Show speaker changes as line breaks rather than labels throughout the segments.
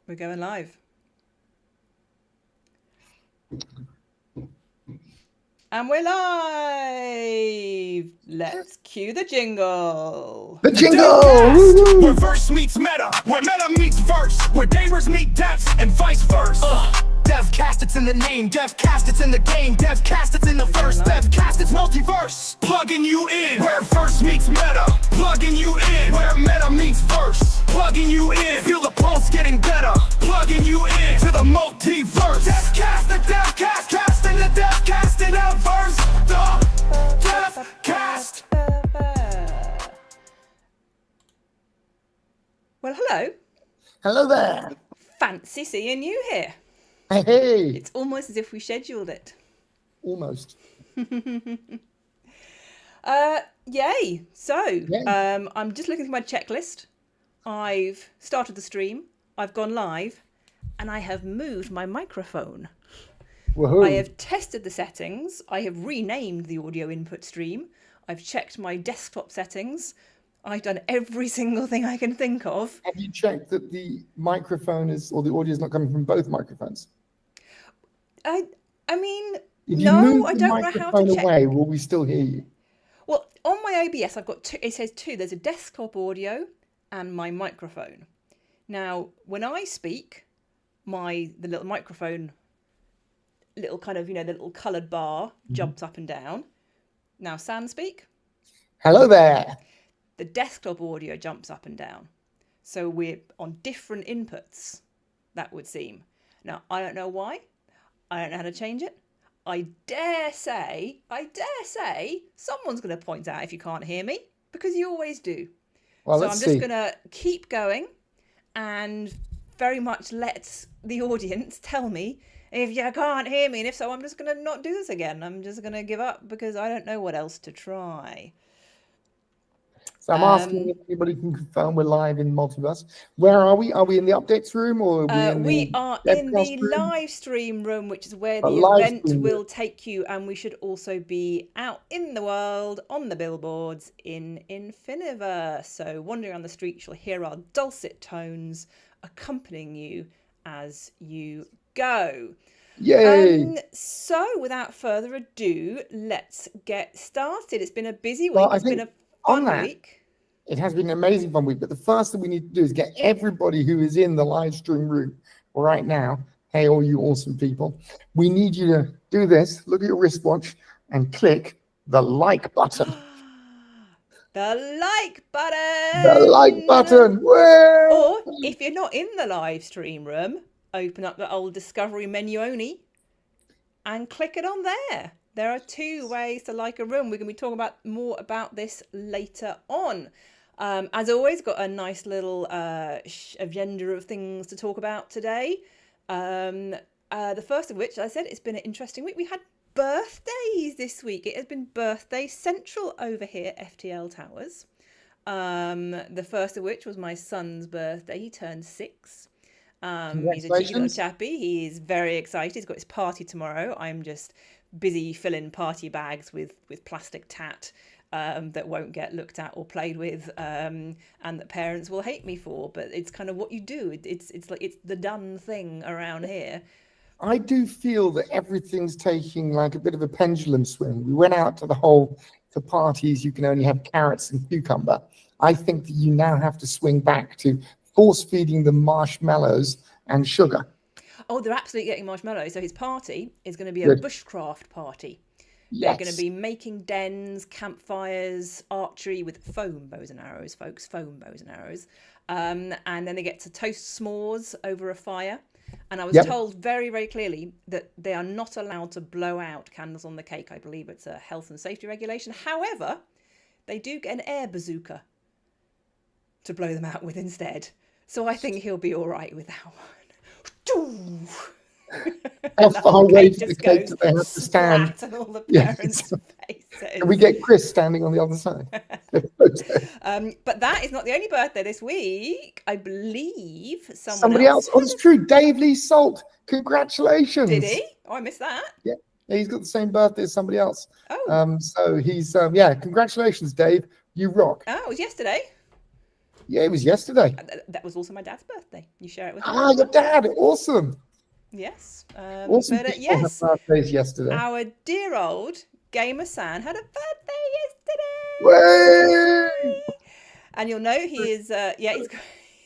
We're going live. And we're live. Let's cue the jingle.
The jingle!
Where verse meets meta, where meta meets verse, where gamers meet devs, and vice versa. Devcast, it's in the name. Devcast, it's in the game. Devcast, it's in the verse. Devcast, it's multiverse. Plugging you in. Where verse meets meta, plugging you in. Where meta meets verse, plugging you in. Feel the pulse getting better, plugging you in to the multiverse. Devcast, the Devcast, casting the Devcast in a verse. The Devcast.
Well, hello.
Hello there.
Fancy seeing you here.
Hey.
It's almost as if we scheduled it.
Almost.
Yay. So,
Yay.
I'm just looking through my checklist. I've started the stream. I've gone live. And I have moved my microphone.
Woohoo.
I have tested the settings. I have renamed the audio input stream. I've checked my desktop settings. I've done every single thing I can think of.
Have you checked that the microphone is, or the audio is not coming from both microphones?
I mean,
If you
no,
move
I
the
don't know how to
microphone
check.
away, will we still hear you?
Well, on my OBS, I've got two. It says two. There's a desktop audio and my microphone. Now, when I speak, the little microphone, little kind of, the little coloured bar jumps up and down. Now, San speak,
Hello there.
the desktop audio jumps up and down. So we're on different inputs, that would seem. Now, I don't know why. I don't know how to change it. I dare say, someone's going to point out if you can't hear me, because you always do.
Well,
So
let's
I'm
see.
just going to keep going and very much let the audience tell me if you can't hear me. And if so, I'm just going to not do this again. I'm just going to give up because I don't know what else to try.
So I'm asking if anybody can confirm we're live in Multiverse. Where are we? Are we in the updates room or are
We are in the
webcast room?
live stream room, which is where
A
the
live
event
stream
will take you. And we should also be out in the world on the billboards in Infiniverse. So wandering on the streets, you'll hear our dulcet tones accompanying you as you go.
Yay!
So without further ado, let's get started. It's been a busy week.
Well, I
It's been
think
a fun
on that,
week.
it has been an amazing fun week, but the first thing we need to do is get everybody who is in the live stream room right now. Hey, all you awesome people. We need you to do this. Look at your wristwatch and click the like button.
The like button.
The like button. Woo!
Or if you're not in the live stream room, open up the old discovery menu only and click it on there. There are two ways to like a room. We're going to be talking more about this later on. As always, got a nice little agenda of things to talk about today. The first of which, as I said, it's been an interesting week. We had birthdays this week. It has been birthday central over here at FTL Towers. The first of which was my son's birthday. He turned 6. He's a cheeky little chappy. He is very excited. He's got his party tomorrow. I'm just busy filling party bags with plastic tat that won't get looked at or played with, and that parents will hate me for. But it's kind of what you do. It's like it's the done thing around here.
I do feel that everything's taking like a bit of a pendulum swing. We went out to parties, you can only have carrots and cucumber. I think that you now have to swing back to force feeding them marshmallows and sugar.
Oh, they're absolutely getting marshmallows. So his party is going to be a
Good.
bushcraft party.
Yes.
They're going to be making dens, campfires, archery with foam bows and arrows, folks. Foam bows and arrows. And then they get to toast s'mores over a fire. And I was told very, very clearly that they are not allowed to blow out candles on the cake. I believe it's a health and safety regulation. However, they do get an air bazooka to blow them out with instead. So I think he'll be all right with that one.
How far away from the cake do they have to stand?
And all the parents' faces.
Can we get Chris standing on the other side?
But that is not the only birthday this week. I believe
somebody else. Oh, it's true. Dave Lee Salt. Congratulations.
Did he? Oh, I missed that.
Yeah, he's got the same birthday as somebody else.
Oh.
So he's congratulations, Dave. You rock.
Oh, it was yesterday.
Yeah, it was yesterday.
That was also my dad's birthday. You share it with me.
Ah, your dad. Awesome.
Yes.
Awesome
But
people
yes,
have birthdays yesterday.
our dear old Gamer San had a birthday
Way!
yesterday. And you'll know he is, he's got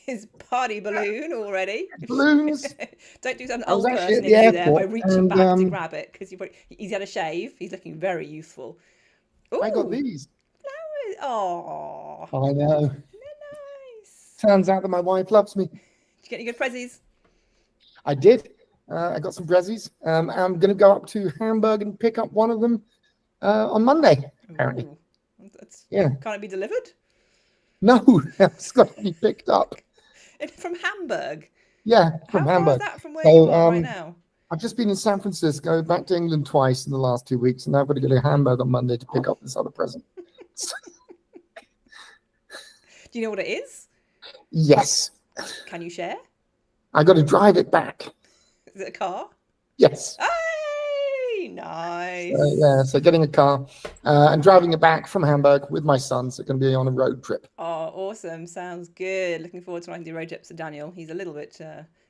his party balloon already.
Balloons.
Don't do some
I was
old
actually
person
at the
interview there by
airport
reaching
and,
back to grab it because he's had a shave. He's looking very youthful. Ooh,
I got these.
flowers. Oh,
I know.
nice.
Turns out that my wife loves me.
Did you get any good prezzies?
I did. I got some prezzies. I'm going to go up to Hamburg and pick up one of them on Monday, apparently.
Ooh,
Yeah.
Can't it be delivered?
No, it's got to be picked up.
From Hamburg?
Yeah, from
How
Hamburg.
far is that from where
So,
you are right now?
I've just been in San Francisco, back to England twice in the last 2 weeks, and now I've got to go to Hamburg on Monday to pick up this other present.
Do you know what it is?
Yes.
Can you share?
I got to drive it back.
Is it a car?
Yes.
Hey, nice.
So getting a car and driving it back from Hamburg with my son. So it's going to be on a road trip.
Oh, awesome! Sounds good. Looking forward to when I can do road trips with Daniel. He's a little bit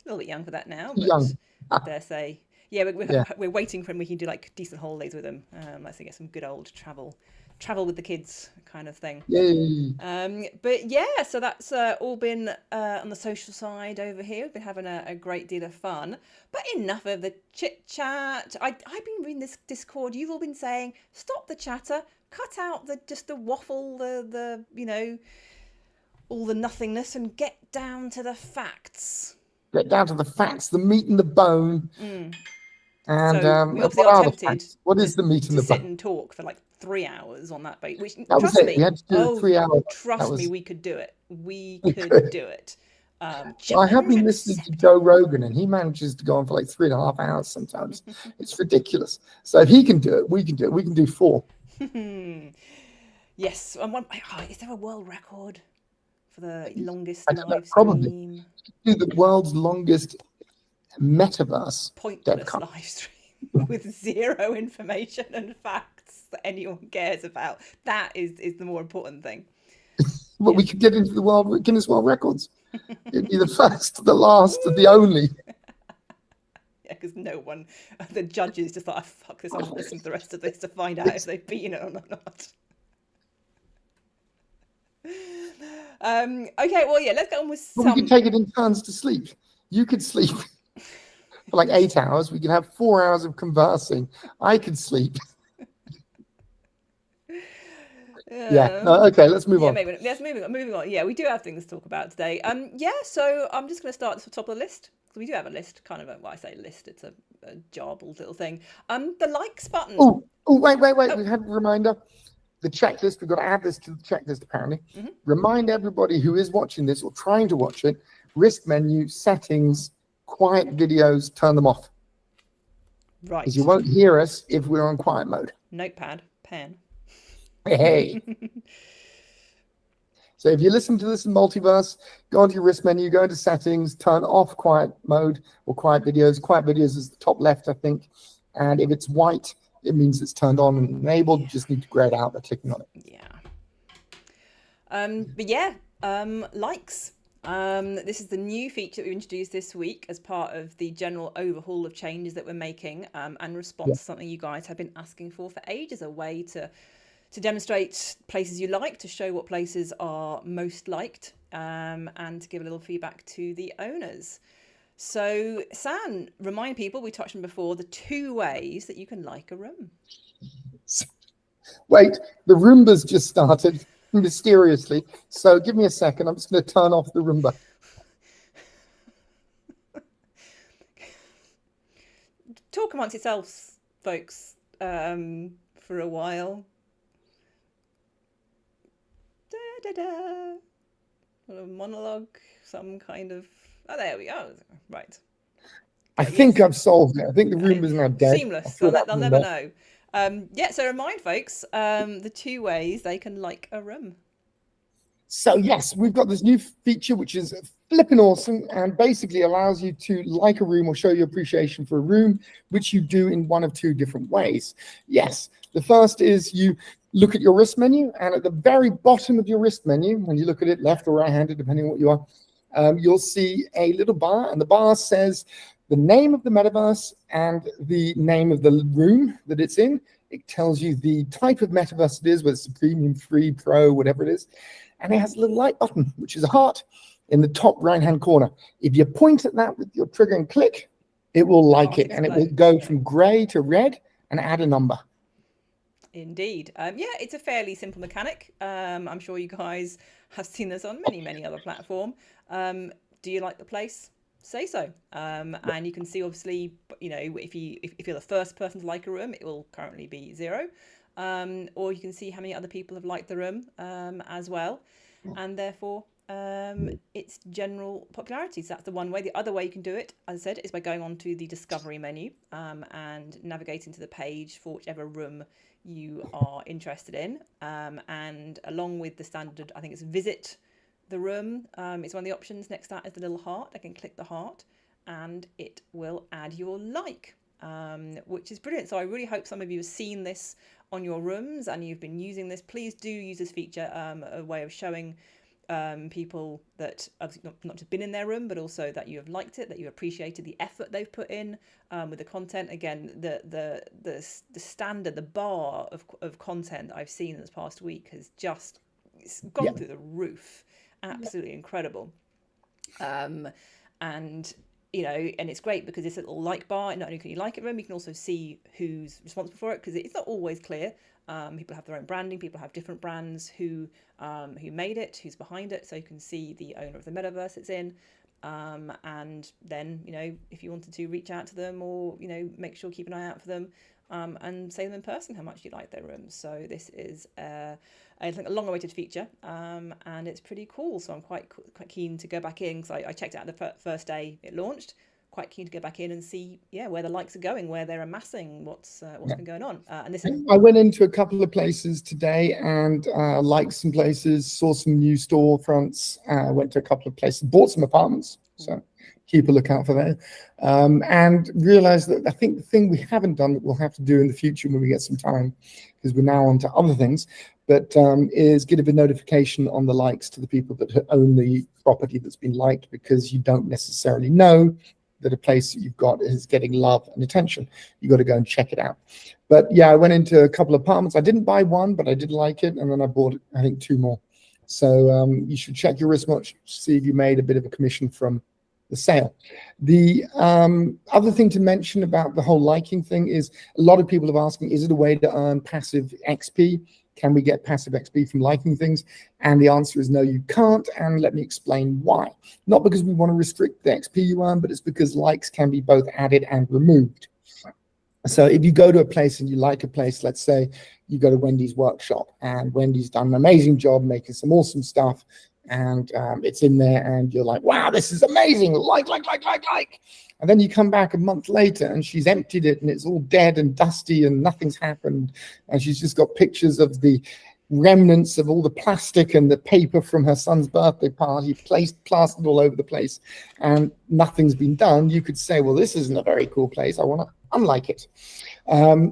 young for that now. But
Young.
I dare say, we're waiting for him. We can do like decent holidays with him. Let's get some good old travel with the kids kind of thing.
Yay.
But yeah, so that's all been on the social side over here. We've been having a great deal of fun. But enough of the chit chat. I've been reading this Discord. You've all been saying, stop the chatter, cut out the waffle, the all the nothingness, and get down to the facts.
Get down to the facts, the meat and the bone. And
So we obviously
what
are
are the
tempted
facts? What is the meat and
to
the
sit
bone?
and talk for like 3 hours on that bait. Which
That was
trust
it.
me,
We had to do 3 hours.
trust
That
me,
was-
we could do it. We could do it.
I have been listening to Joe Rogan, and he manages to go on for like 3.5 hours sometimes. It's ridiculous. So if he can do it, we can do it. We can do 4.
Yes. Is there a world record for the longest
I don't know,
live
probably.
stream?
Do the world's longest metaverse.
Pointless
Devcon.
live stream with zero information and facts that anyone cares about. That is the more important thing.
But we could get into the Guinness World Records. It'd be the first, the last, the only.
Yeah, because no one, the judges just like, fuck this, I'm not listening to the rest of this to find out if they've beaten it or not. Okay, well, yeah, let's get on with
But
some.
we could take it in turns to sleep. You could sleep for like 8 hours. We could have 4 hours of conversing. I could sleep. Yeah. No, okay, let's move on.
Maybe. Yes, moving on. Yeah, we do have things to talk about today. So I'm just going to start at the top of the list. So we do have a list, kind of I say list, it's a jarbled little thing. The likes button.
Oh, wait. We had a reminder. The checklist, we've got to add this to the checklist apparently. Remind everybody who is watching this or trying to watch it, risk menu, settings, quiet videos, turn them off.
Right.
Because you won't hear us if we're on quiet mode.
Notepad, pen.
Hey. So if you listen to this in multiverse, go into your risk menu, go into settings, turn off quiet mode or quiet videos. Quiet videos is the top left, I think. And if it's white, it means it's turned on and enabled. You just need to grey it out by clicking on it.
Yeah. Likes. This is the new feature that we introduced this week as part of the general overhaul of changes that we're making and response to something you guys have been asking for ages, a way to demonstrate places you like, to show what places are most liked, and to give a little feedback to the owners. So, San, remind people, we touched on before, the 2 ways that you can like a room.
Wait, the Roomba's just started mysteriously. So give me a second. I'm just going to turn off the Roomba.
Talk amongst yourselves, folks, for a while. A monologue, some kind of. Oh, there we go. Right.
I think I've solved it. I think the Roomba's now dead.
Seamless. They'll never know. So remind folks the 2 ways they can like a room.
So yes, we've got this new feature which is flipping awesome and basically allows you to like a room or show your appreciation for a room, which you do in one of 2 different ways. Yes, the first is you look at your wrist menu, and at the very bottom of your wrist menu, when you look at it left or right-handed, depending on what you are, you'll see a little bar, and the bar says the name of the metaverse and the name of the room that it's in. It tells you the type of metaverse it is, whether it's a premium, free, pro, whatever it is. And it has a little light button, which is a heart in the top right-hand corner. If you point at that with your trigger and click, it will like it, and it will go from gray to red and add a number.
Indeed. Yeah, it's a fairly simple mechanic. I'm sure you guys have seen this on many other platforms. Do you like the place? Say so. And you can see, obviously, you know, if you're the first person to like a room, it will currently be 0. Or you can see how many other people have liked the room as well, and therefore its general popularity. So that's the one way. The other way you can do it, as I said, is by going on to the discovery menu and navigating to the page for whichever room you are interested in. And along with the standard, I think it's visit the room, it's one of the options. Next to that is the little heart. I can click the heart and it will add your like, which is brilliant. So I really hope some of you have seen this on your rooms and you've been using this. Please do use this feature, a way of showing people that have not just been in their room, but also that you have liked it, that you appreciated the effort they've put in with the content. Again, the standard, the bar of content I've seen in this past week has just gone through the roof. Absolutely incredible. And you know, and it's great because this little like bar, not only can you like it room, you can also see who's responsible for it, because it's not always clear. People have their own branding, people have different brands, who made it, who's behind it, so you can see the owner of the metaverse it's in. And then, you know, if you wanted to reach out to them, or, you know, make sure keep an eye out for them, and say to them in person how much you like their rooms. So this is I think a long-awaited feature, and it's pretty cool. So I'm quite keen to go back in, because I checked it out the first day it launched. Quite keen to go back in and see, where the likes are going, where they're amassing, what's been going on. And this is...
I went into a couple of places today and liked some places, saw some new storefronts, went to a couple of places, bought some apartments. So keep a lookout for that. And realized that I think the thing we haven't done that we'll have to do in the future when we get some time, because we're now on to other things, but is give a notification on the likes to the people that own the property that's been liked, because you don't necessarily know that a place that you've got is getting love and attention. You got to go and check it out. But yeah, I went into a couple of apartments. I didn't buy one, but I did like it, and then I bought, I think, 2 more. So you should check your wristwatch, see if you made a bit of a commission from the sale. The other thing to mention about the whole liking thing is a lot of people have asking, is it a way to earn passive XP? Can we get passive XP from liking things? And the answer is no, you can't. And let me explain why. Not because we want to restrict the XP you earn, but it's because likes can be both added and removed. So if you go to a place and you like a place, let's say you go to Wendy's workshop, and Wendy's done an amazing job making some awesome stuff, and it's in there, and you're like, wow, this is amazing, like. And then you come back a month later and she's emptied it and it's all dead and dusty and nothing's happened, and she's just got pictures of the remnants of all the plastic and the paper from her son's birthday party plastered all over the place, and nothing's been done. You could say, well, this isn't a very cool place, I want to unlike it.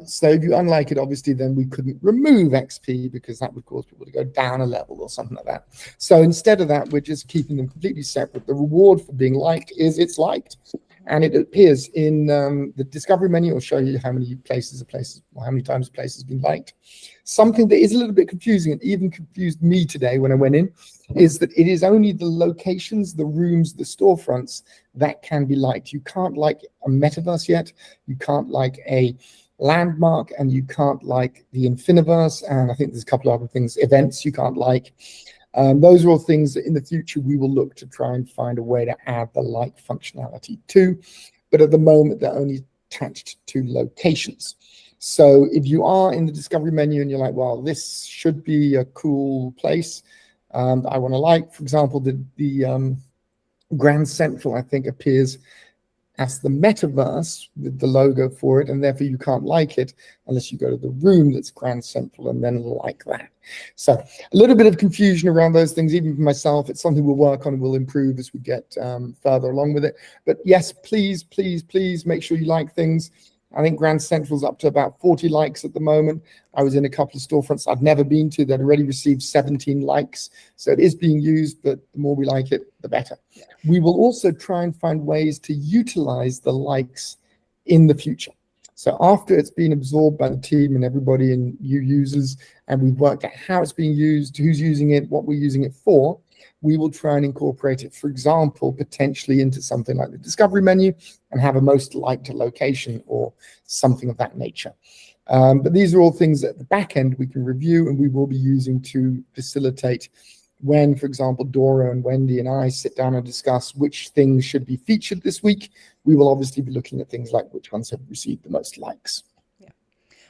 So if you unlike it, obviously then we couldn't remove XP, because that would cause people to go down a level or something like that. So instead of that, we're just keeping them completely separate. The reward for being liked is it's liked, and it appears in the discovery menu. Will show you how many places or how many times a place has been liked. Something that is a little bit confusing, and even confused me today when I went in, is that it is only the locations, the rooms, the storefronts that can be liked. You can't like a metaverse yet. You can't like a landmark, and you can't like the Infiniverse, and I think there's a couple of other things, events you can't like. Those are all things that in the future we will look to try and find a way to add the like functionality to, but at the moment they're only attached to locations. So if you are in the discovery menu and you're like, well, this should be a cool place that I want to like, for example, the Grand Central, I think, appears as the metaverse with the logo for it, and therefore you can't like it unless you go to the room that's Grand Central and then like that. So a little bit of confusion around those things, even for myself. It's something we'll work on and we'll improve as we get further along with it. But yes, please make sure you like things. I think Grand Central's up to about 40 likes at the moment. I was in a couple of storefronts I'd never been to that already received 17 likes. So it is being used, but the more we like it, the better.
Yeah.
We will also try and find ways to utilize the likes in the future. So after it's been absorbed by the team and everybody and you users, and we've worked out how it's being used, who's using it, what we're using it for, we will try and incorporate it, for example, potentially into something like the discovery menu and have a most liked location or something of that nature. But these are all things at the back end we can review and we will be using to facilitate when, for example, Dora and Wendy and I sit down and discuss which things should be featured this week. We will obviously be looking at things like which ones have received the most likes.
Yeah.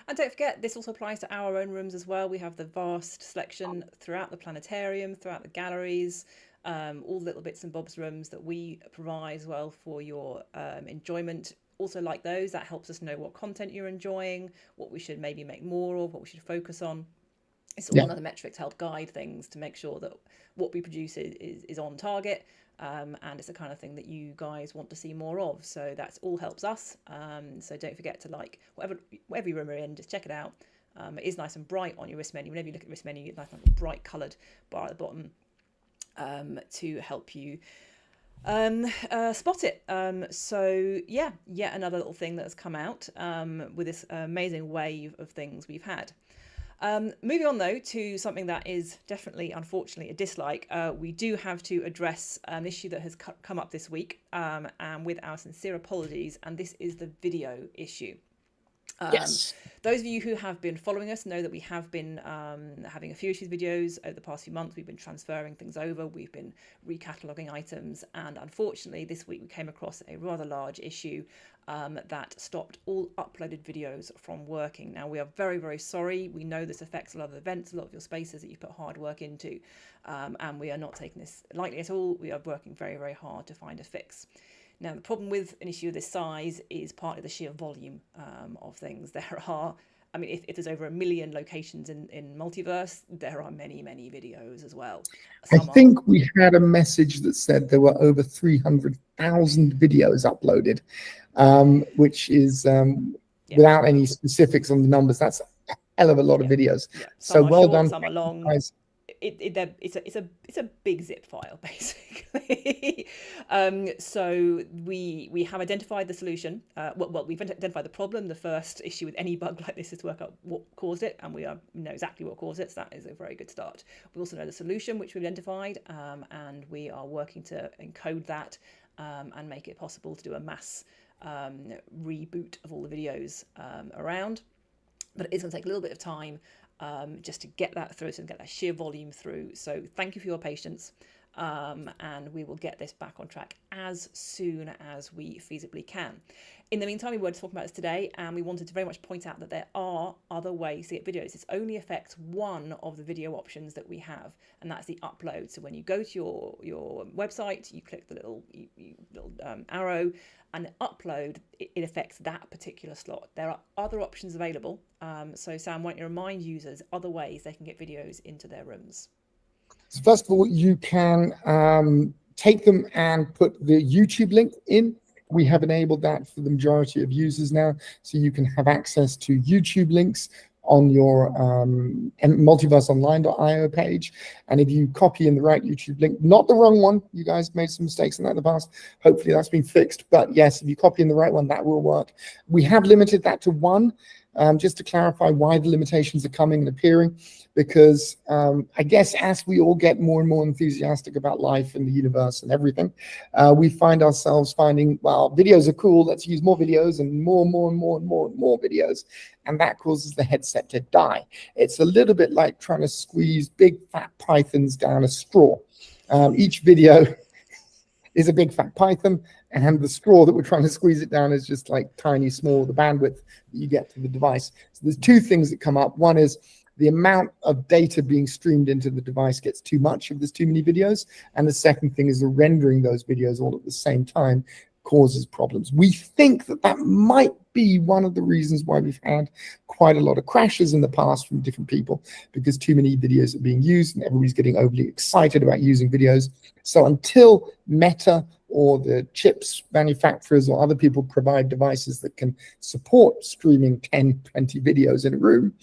And don't forget, this also applies to our own rooms as well. We have the vast selection throughout the planetarium, throughout the galleries, all the little bits and bobs rooms that we provide as well for your enjoyment. Also like those, that helps us know what content you're enjoying, what we should maybe make more of, what we should focus on. It's all another metric to help guide things to make sure that what we produce is on target, and it's the kind of thing that you guys want to see more of. So that's all helps us. So don't forget to like whatever room you're in, just check it out. It is nice and bright on your risk menu. Whenever you look at the risk menu, you get nice and bright coloured bar at the bottom to help you spot it. So yeah, yet another little thing that has come out with this amazing wave of things we've had. Moving on though to something that is definitely, unfortunately, a dislike. We do have to address an issue that has come up this week, and with our sincere apologies, and this is the video issue.
Yes.
Those of you who have been following us know that we have been having a few issues videos over the past few months. We've been transferring things over, we've been recataloguing items, and unfortunately this week we came across a rather large issue that stopped all uploaded videos from working. Now, we are very, very sorry. We know this affects a lot of events, a lot of your spaces that you put hard work into, and we are not taking this lightly at all. We are working very, very hard to find a fix. Now, the problem with an issue of this size is partly the sheer volume of things. There are, I mean, if there's over 1 million locations in Multiverse, there are many, many videos as well.
I think we had a message that said there were over 300,000 videos uploaded, which is, without any specifics on the numbers, that's a hell of a lot of videos.
Yeah.
So well
short,
done.
Some are long.
Guys.
It's a big zip file basically. So we have identified the solution. Well, we've identified the problem. The first issue with any bug like this is to work out what caused it, and we know exactly what caused it. So that is a very good start. We also know the solution which we've identified, and we are working to encode that and make it possible to do a mass reboot of all the videos around. But it is going to take a little bit of time just to get that through, so get that sheer volume through. So thank you for your patience, and we will get this back on track as soon as we feasibly can. In the meantime, we were talking about this today, and we wanted to very much point out that there are other ways to get videos. This only affects one of the video options that we have, and that's the upload. So when you go to your website, you click the little arrow, and upload, it affects that particular slot. There are other options available. So Sam, why don't you remind users other ways they can get videos into their rooms?
So first of all, you can take them and put the YouTube link in. We have enabled that for the majority of users now, so you can have access to YouTube links on your multiverseonline.io page. And if you copy in the right YouTube link, not the wrong one, you guys made some mistakes in that in the past, hopefully that's been fixed, but yes, if you copy in the right one, that will work. We have limited that to one, just to clarify why the limitations are coming and appearing, because I guess as we all get more and more enthusiastic about life and the universe and everything, we find ourselves finding, well, videos are cool, let's use more videos and more videos, and that causes the headset to die. It's a little bit like trying to squeeze big fat pythons down a straw. Each video is a big fat python, and the straw that we're trying to squeeze it down is just like tiny, small, the bandwidth that you get to the device. So there's two things that come up. One is the amount of data being streamed into the device gets too much if there's too many videos. And the second thing is the rendering those videos all at the same time causes problems. We think that that might be one of the reasons why we've had quite a lot of crashes in the past from different people, because too many videos are being used and everybody's getting overly excited about using videos. So until Meta or the chips manufacturers or other people provide devices that can support streaming 10, 20 videos in a room,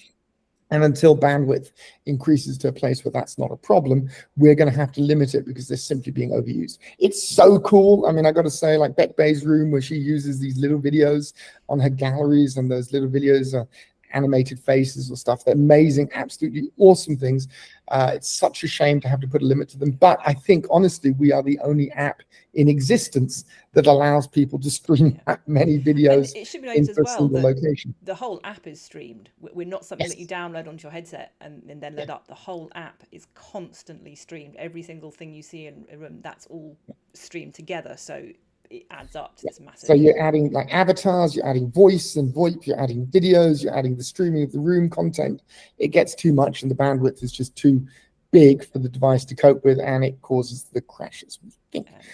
and until bandwidth increases to a place where that's not a problem, we're going to have to limit it because they're simply being overused. It's so cool. I mean, I got to say, like Beck Bay's room, where she uses these little videos on her galleries, and those little videos are animated faces or stuff. They're amazing, absolutely awesome things. It's such a shame to have to put a limit to them. But I think, honestly, we are the only app in existence that allows people to stream that many videos
it should be noted as well
that
location. The whole app is streamed. We're not something that you download onto your headset and then load up. The whole app is constantly streamed. Every single thing you see in a room, that's all streamed together. So it adds up to this massive.
So you're adding like avatars, you're adding voice and VoIP, you're adding videos, you're adding the streaming of the room content. It gets too much and the bandwidth is just too big for the device to cope with, and it causes the crashes.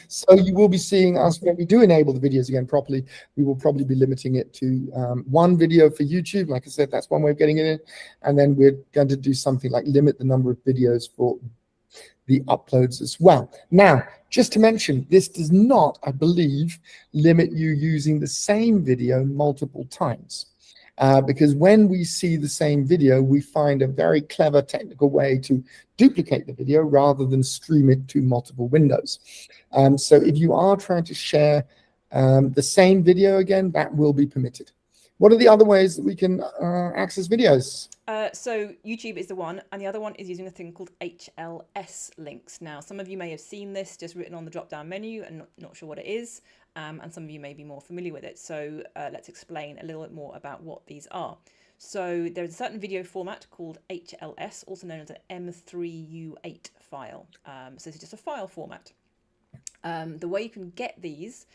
So you will be seeing us, when we do enable the videos again properly, we will probably be limiting it to one video for YouTube. Like I said, that's one way of getting it in. And then we're going to do something like limit the number of videos for the uploads as well. Now, just to mention, this does not, I believe, limit you using the same video multiple times. Because when we see the same video, we find a very clever technical way to duplicate the video rather than stream it to multiple windows. So if you are trying to share the same video again, that will be permitted. What are the other ways that we can access videos?
So YouTube is the one, and the other one is using a thing called HLS Links. Now, some of you may have seen this just written on the drop-down menu and not sure what it is, and some of you may be more familiar with it. So let's explain a little bit more about what these are. So there's a certain video format called HLS, also known as an M3U8 file. So it's just a file format. The way you can get these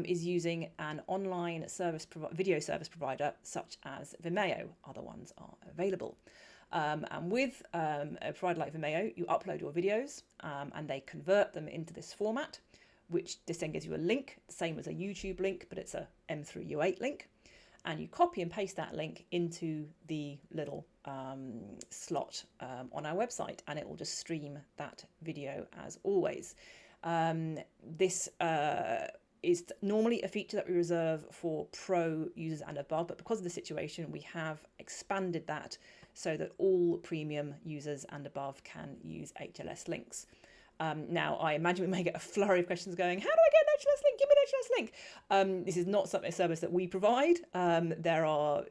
is using an online video service provider such as Vimeo. Other ones are available. And with a provider like Vimeo, you upload your videos and they convert them into this format, which this then gives you a link, the same as a YouTube link, but it's a M3U8 link. And you copy and paste that link into the little slot on our website, and it will just stream that video as always. This is normally a feature that we reserve for pro users and above, but because of the situation, we have expanded that so that all premium users and above can use HLS links. Now, I imagine we may get a flurry of questions going, how do I get an HLS link? Give me an HLS link. This is not a service that we provide. There are,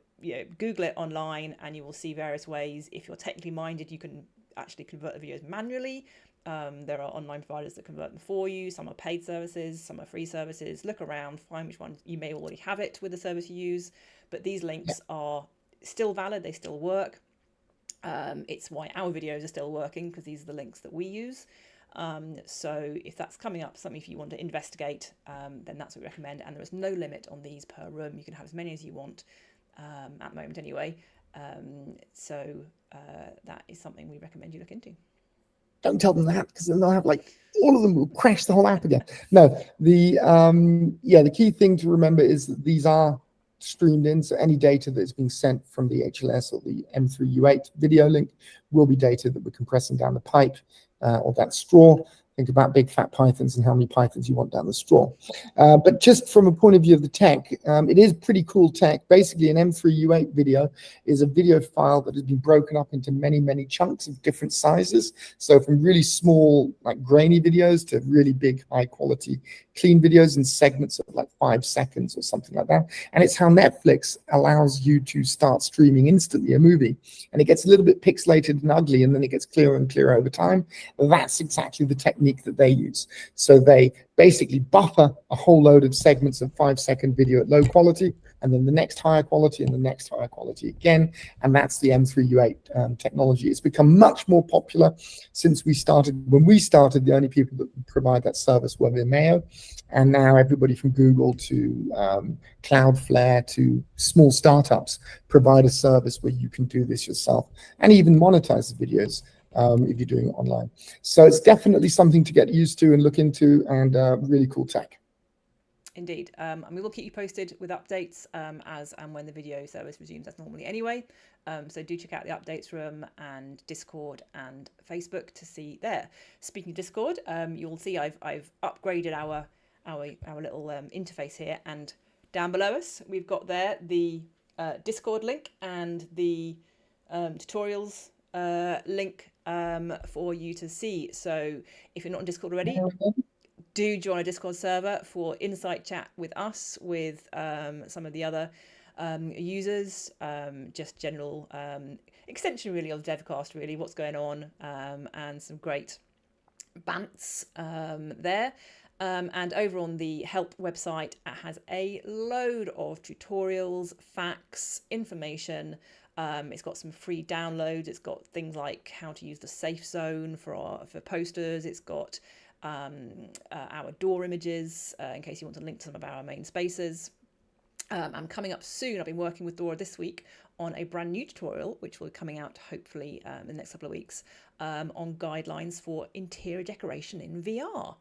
Google it online and you will see various ways. If you're technically minded, you can actually convert the videos manually. There are online providers that convert them for you. Some are paid services, some are free services. Look around, find which one. You may already have it with the service you use, but these links are still valid, they still work. It's why our videos are still working, because these are the links that we use. So if that's coming up, something if you want to investigate, then that's what we recommend. And there is no limit on these per room. You can have as many as you want at the moment anyway. So that is something we recommend you look into.
Don't tell them that, because then they'll have like all of them will crash the whole app again. No, the key thing to remember is that these are streamed in, so any data that is being sent from the HLS or the M3U8 video link will be data that we're compressing down the pipe or that straw. Think about big fat pythons and how many pythons you want down the straw. But just from a point of view of the tech, it is pretty cool tech. Basically, an M3U8 video is a video file that has been broken up into many, many chunks of different sizes. So from really small, like grainy videos to really big, high quality, clean videos in segments of like 5 seconds or something like that. And it's how Netflix allows you to start streaming instantly a movie. And it gets a little bit pixelated and ugly, and then it gets clearer and clearer over time. That's exactly the technique that they use. So they basically buffer a whole load of segments of 5-second video at low quality, and then the next higher quality and the next higher quality again. And that's the M3U8 technology. It's become much more popular since we started. When we started, the only people that provide that service were Vimeo, and now everybody from Google to Cloudflare to small startups provide a service where you can do this yourself and even monetize the videos if you're doing it online. So it's definitely something to get used to and look into, and really cool tech.
Indeed. And we will keep you posted with updates as and when the video service resumes as normally anyway. So do check out the updates room and Discord and Facebook to see there. Speaking of Discord, you'll see I've upgraded our little interface here, and down below us we've got there the Discord link and the tutorials link for you to see. So if you're not on Discord already, do join a Discord server for insight chat with us, with some of the other users, just general extension really of Devcast, really what's going on, and some great bants there. And over on the help website, it has a load of tutorials, facts, information. It's got some free downloads. It's got things like how to use the safe zone for posters. It's got our door images in case you want to link to some of our main spaces. I'm coming up soon. I've been working with Dora this week on a brand new tutorial, which will be coming out hopefully in the next couple of weeks, on guidelines for interior decoration in VR.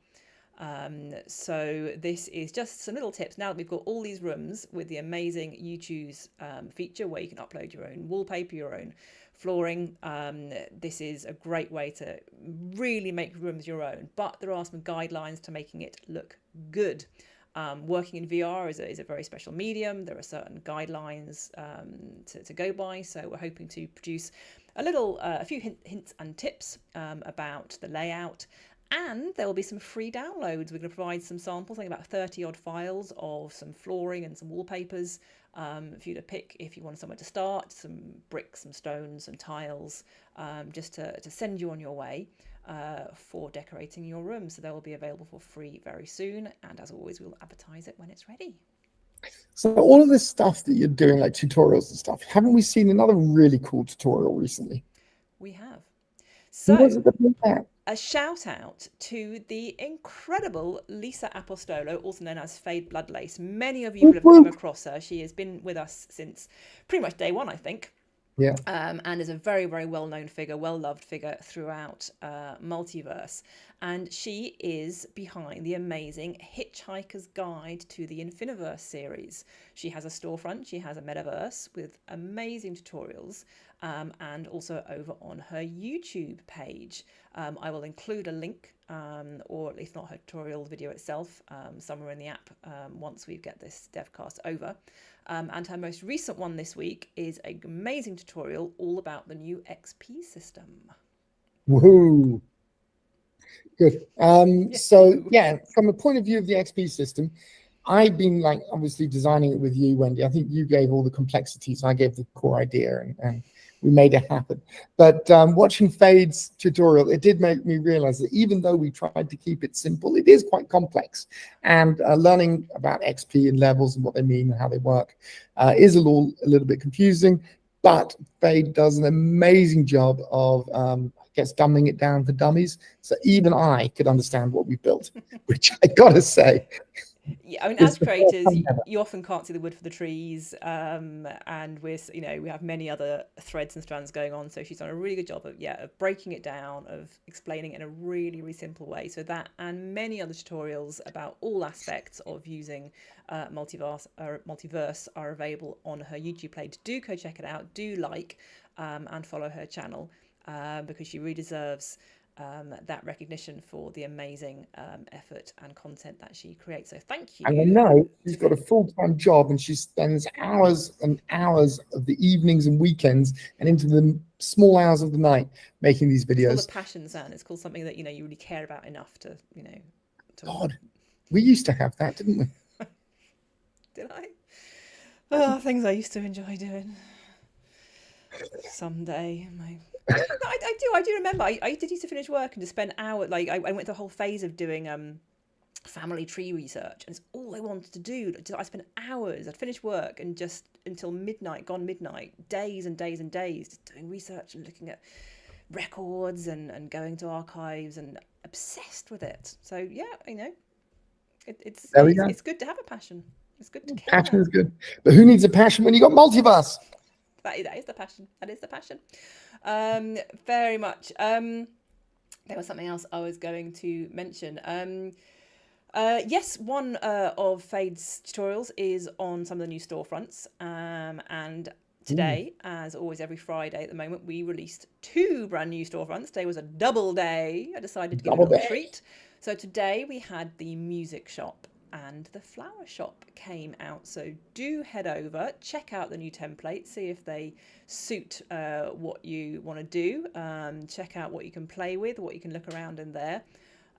So this is just some little tips. Now that we've got all these rooms with the amazing You Choose feature where you can upload your own wallpaper, your own flooring, this is a great way to really make rooms your own. But there are some guidelines to making it look good. Working in VR is a very special medium. There are certain guidelines to go by. So we're hoping to produce a few hints and tips about the layout. And there will be some free downloads. We're going to provide some samples, I think about 30 odd files of some flooring and some wallpapers for you to pick if you want somewhere to start, some bricks, some stones, some tiles, just to send you on your way for decorating your room. So they will be available for free very soon. And as always, we'll advertise it when it's ready.
So all of this stuff that you're doing, like tutorials and stuff, haven't we seen another really cool tutorial recently?
We have.
Who
So
was it that did that?
a shout out to the incredible Lisa Apostolo, also known as Fade Bloodlace. Many of you will have come across her. She has been with us since pretty much day one, I think.
Yeah.
And is a very, very well-known figure, well-loved figure throughout Multiverse. And she is behind the amazing Hitchhiker's Guide to the Infiniverse series. She has a storefront, she has a metaverse with amazing tutorials, and also over on her YouTube page. I will include a link, or at least not her tutorial video itself, somewhere in the app once we get this devcast over. And her most recent one this week is an amazing tutorial all about the new XP system.
Woohoo! Good. So yeah, from a point of view of the XP system, I've been like obviously designing it with you, Wendy. I think you gave all the complexities. I gave the core idea, and we made it happen. But watching Fade's tutorial, it did make me realize that even though we tried to keep it simple, it is quite complex. And learning about XP and levels and what they mean and how they work is a little bit confusing. But Fade does an amazing job of, I guess, dumbing it down for dummies. So even I could understand what we built, which I gotta say.
Yeah, I mean, as creators, you often can't see the wood for the trees, and we have many other threads and strands going on. So she's done a really good job of breaking it down, of explaining it in a really, really simple way. So that and many other tutorials about all aspects of using Multiverse are available on her YouTube page. Do go check it out. Do like and follow her channel because she really deserves that recognition for the amazing effort and content that she creates. So thank you.
And I know she's got a full-time job and she spends hours and hours of the evenings and weekends and into the small hours of the night making these videos.
It's called a passion, Zan. It's called something that you really care about enough to
God, we used to have that, didn't we?
Did I? Oh, things I used to enjoy doing. Someday, I do remember. I did used to finish work and to spend hours. Like I went through a whole phase of doing family tree research, and it's all I wanted to do. I spent hours. I'd finish work and just until midnight, days and days and days, just doing research and looking at records and going to archives and obsessed with it. So yeah, it's good to have a passion. It's good to care.
Passion is good, but who needs a passion when you got Multiverse?
That is the passion. That is the passion. Very much. There was something else I was going to mention. Yes, one of Fade's tutorials is on some of the new storefronts. And today, as always, every Friday at the moment, we released 2 brand new storefronts. Today was a double day. I decided to give it a
Double
little
day.
treat. So today we had the music shop and the flower shop came out. So do head over, check out the new templates, see if they suit what you want to do. Check out what you can play with, what you can look around in there.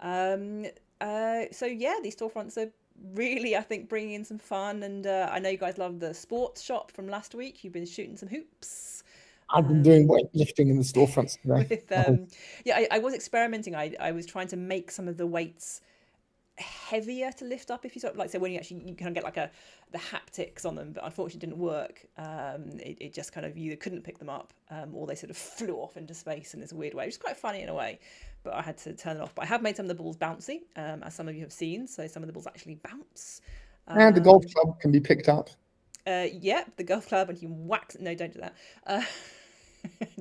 So yeah, these storefronts are really, I think, bringing in some fun. And I know you guys love the sports shop from last week. You've been shooting some hoops.
I've been doing weightlifting in the storefronts today.
With yeah, I was experimenting. I was trying to make some of the weights heavier to lift up, if you sort of like, so when you actually, you kind of get like the haptics on them, but unfortunately it didn't work. It just kind of, you either couldn't pick them up or they sort of flew off into space in this weird way, which is quite funny in a way, but I had to turn it off. But I have made some of the balls bouncy, as some of you have seen, so some of the balls actually bounce.
And the golf club can be picked up.
Yeah, the golf club, and you whack, no, don't do that.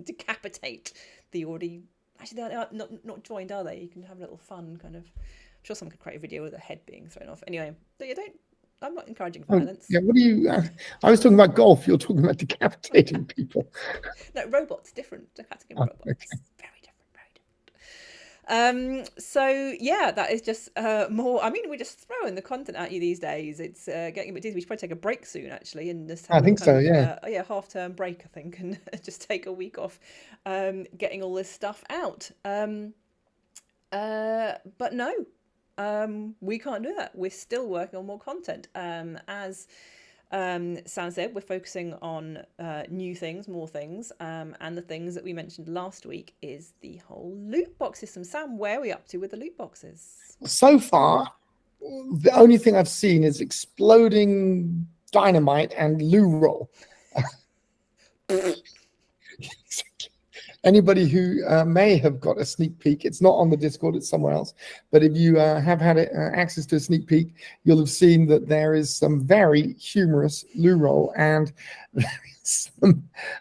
Decapitate the already, actually they're not joined, are they? You can have a little fun kind of, I'm sure someone could create a video with a head being thrown off. Anyway, so you don't, I'm not encouraging violence.
Yeah, what do you, I was talking about golf, you're talking about decapitating people.
No, robots, different. Decapitating robots.
Okay.
Very different. So yeah, that is just more, I mean, we're just throwing the content at you these days. It's getting a bit dizzy. We should probably take a break soon, actually, and just have
I think so, yeah.
yeah, half-term break, I think, and just take a week off getting all this stuff out. But no, we can't do that. We're still working on more content. As Sam said, we're focusing on new things, more things, and the things that we mentioned last week is the whole loot box system. Sam, where are we up to with the loot boxes?
So far, the only thing I've seen is exploding dynamite and loo roll. Anybody who may have got a sneak peek, it's not on the Discord, it's somewhere else. But if you have had access to a sneak peek, you'll have seen that there is some very humorous loo roll and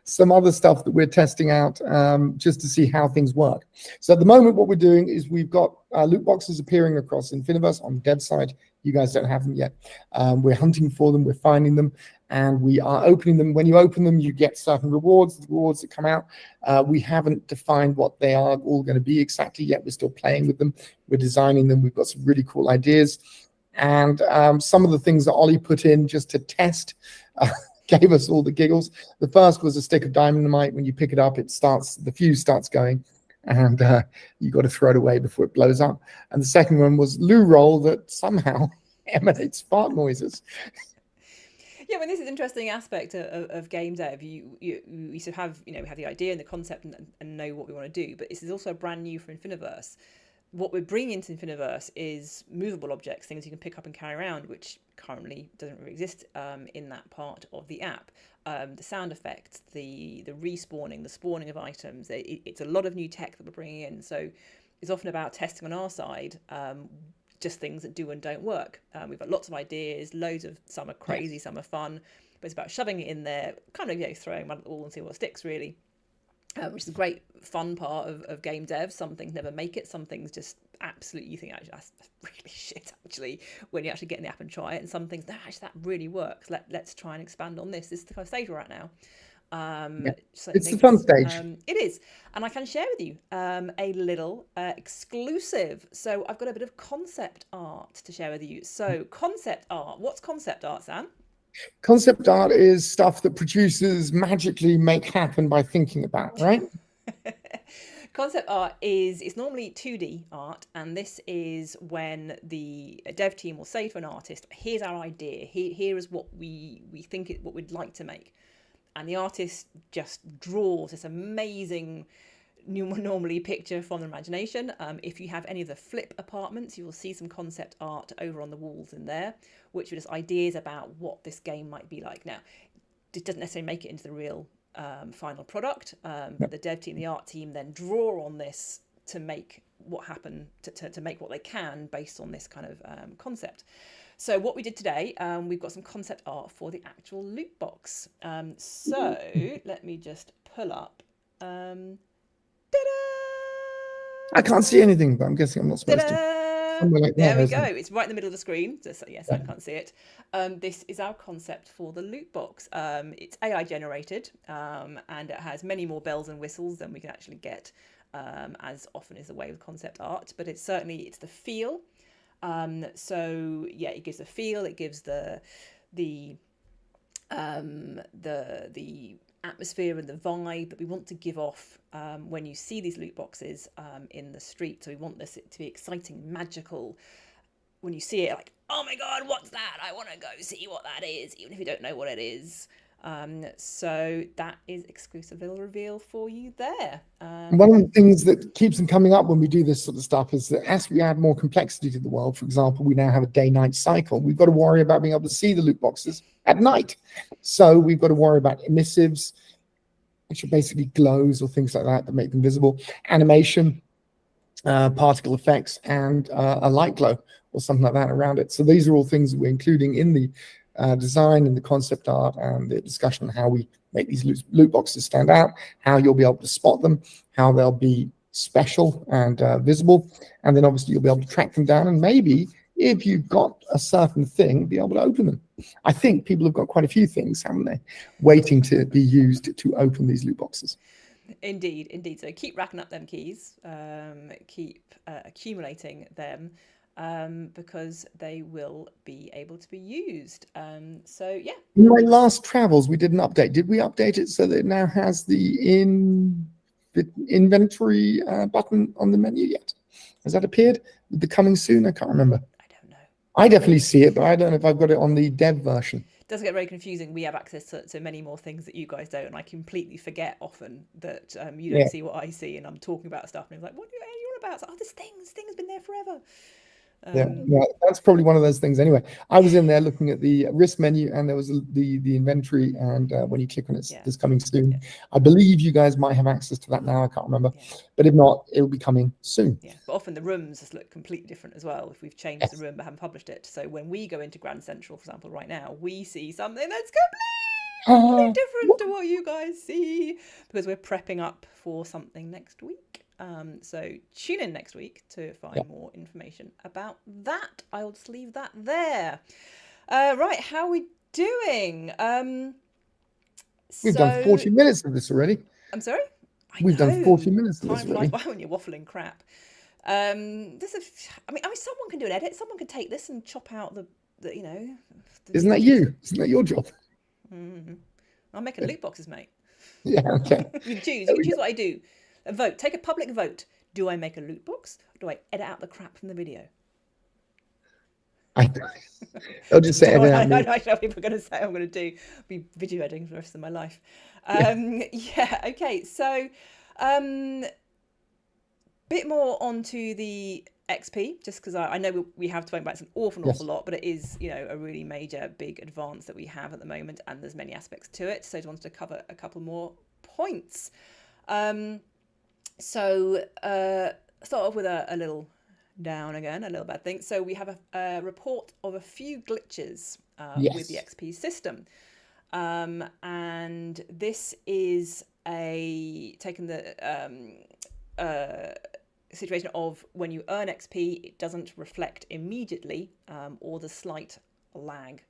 some other stuff that we're testing out just to see how things work. So at the moment, what we're doing is we've got loot boxes appearing across Infiniverse on the dev side. You guys don't have them yet. We're hunting for them, we're finding them, and we are opening them. When you open them, you get certain rewards, the rewards that come out. We haven't defined what they are all going to be exactly yet. We're still playing with them. We're designing them. We've got some really cool ideas. And some of the things that Ollie put in just to test gave us all the giggles. The first was a stick of dynamite. When you pick it up, it starts, the fuse starts going, and you got to throw it away before it blows up. And the second one was loo roll that somehow emanates fart noises.
Yeah, I mean, this is an interesting aspect of game dev. You sort of have, we have the idea and the concept and know what we want to do, but this is also brand new for Infiniverse. What we're bringing into Infiniverse is movable objects, things you can pick up and carry around, which currently doesn't really exist in that part of the app. The sound effects, the respawning, the spawning of items, it's a lot of new tech that we're bringing in. So it's often about testing on our side, just things that do and don't work. We've got lots of ideas, loads of, some are crazy, some are fun, but it's about shoving it in there, kind of throwing mud at the wall and see what sticks, really. Which is a great fun part of game dev. Some things never make it, some things just absolutely, you think, actually that's really shit actually when you actually get in the app and try it, and some things, no, actually that really works, let's try and expand on this. This is the kind of stage we're at now.
It's the fun stage.
It is, and I can share with you a little exclusive. So I've got a bit of concept art to share with you. So concept art, what's concept art, Sam?
Concept art is stuff that producers magically make happen by thinking about, right?
Concept art it's normally 2D art, and this is when the dev team will say to an artist, here's our idea, here is what we think what we'd like to make. And the artist just draws this amazing, normally picture from their imagination. If you have any of the flip apartments, you will see some concept art over on the walls in there, which are just ideas about what this game might be like. Now, it doesn't necessarily make it into the real final product, but the dev team, the art team then draw on this to make what happen, to make what they can based on this kind of concept. So what we did today, we've got some concept art for the actual loot box. So let me just pull up. Ta-da!
I can't see anything, but I'm guessing I'm not supposed to. somewhere like
There we
isn't
go.
it?
It's right in the middle of the screen. So yes, I can't see it. This is our concept for the loot box. It's AI generated, and it has many more bells and whistles than we can actually get, as often is the way with concept art. But it's the feel. So yeah, it gives a feel. It gives the atmosphere and the vibe that we want to give off when you see these loot boxes in the street. So we want this to be exciting, magical. When you see it, like, oh my god, what's that? I want to go see what that is, even if you don't know what it is. So that is exclusive little reveal for you there.
One of the things that keeps them coming up when we do this sort of stuff is that as we add more complexity to the world, for example, we now have a day-night cycle. We've got to worry about being able to see the loot boxes at night. So we've got to worry about emissives, which are basically glows or things like that make them visible, animation, particle effects, and a light glow or something like that around it. So these are all things that we're including in the design and the concept art and the discussion on how we make these loot boxes stand out, how you'll be able to spot them, how they'll be special and visible, and then obviously you'll be able to track them down, and maybe if you've got a certain thing, be able to open them. I think people have got quite a few things, haven't they, waiting to be used to open these loot boxes.
Indeed. So keep racking up them keys, keep accumulating them, because they will be able to be used. So yeah.
In my last travels, we did an update. Did we update it so that it now has the inventory button on the menu yet? Has that appeared? The coming soon? I can't remember.
I don't know.
I definitely see it, but I don't know if I've got it on the dev version.
It does get very confusing. We have access to many more things that you guys don't, and I completely forget often that you don't see what I see, and I'm talking about stuff, and I'm like, what are you on about? It's like, oh, this thing's been there forever.
Yeah, that's probably one of those things. Anyway, I was in there looking at the risk menu, and there was the inventory, and when you click on it, it's coming soon. Yeah. I believe you guys might have access to that now. I can't remember, but if not, it will be coming soon.
Yeah, but often the rooms just look completely different as well if we've changed the room but haven't published it. So when we go into Grand Central, for example, right now, we see something that's completely different to what you guys see, because we're prepping up for something next week. So tune in next week to find more information about that. I'll just leave that there. Right, how are we doing?
We've done 40 minutes of this already.
I'm sorry?
We've done 40 minutes of this already.
Time flies by when you're waffling crap. I mean, someone can do an edit. Someone can take this and chop out the
Isn't that you? Isn't that your job?
Mm-hmm. I'm making loot boxes, mate.
Yeah, okay.
You can choose what I do. A vote. Take a public vote. Do I make a loot box? Or do I edit out the crap from the video?
I'll just say edit out.
I know people are going to say I'm going to be video editing for the rest of my life. Okay. So, bit more onto the XP, just because I know we have spoken about it an awful lot, but it is a really major big advance that we have at the moment, and there's many aspects to it. So I just wanted to cover a couple more points. So start off with a little down again, a little bad thing. So we have a report of a few glitches with the XP system, and this is taking the situation of when you earn XP, it doesn't reflect immediately, or the slight lag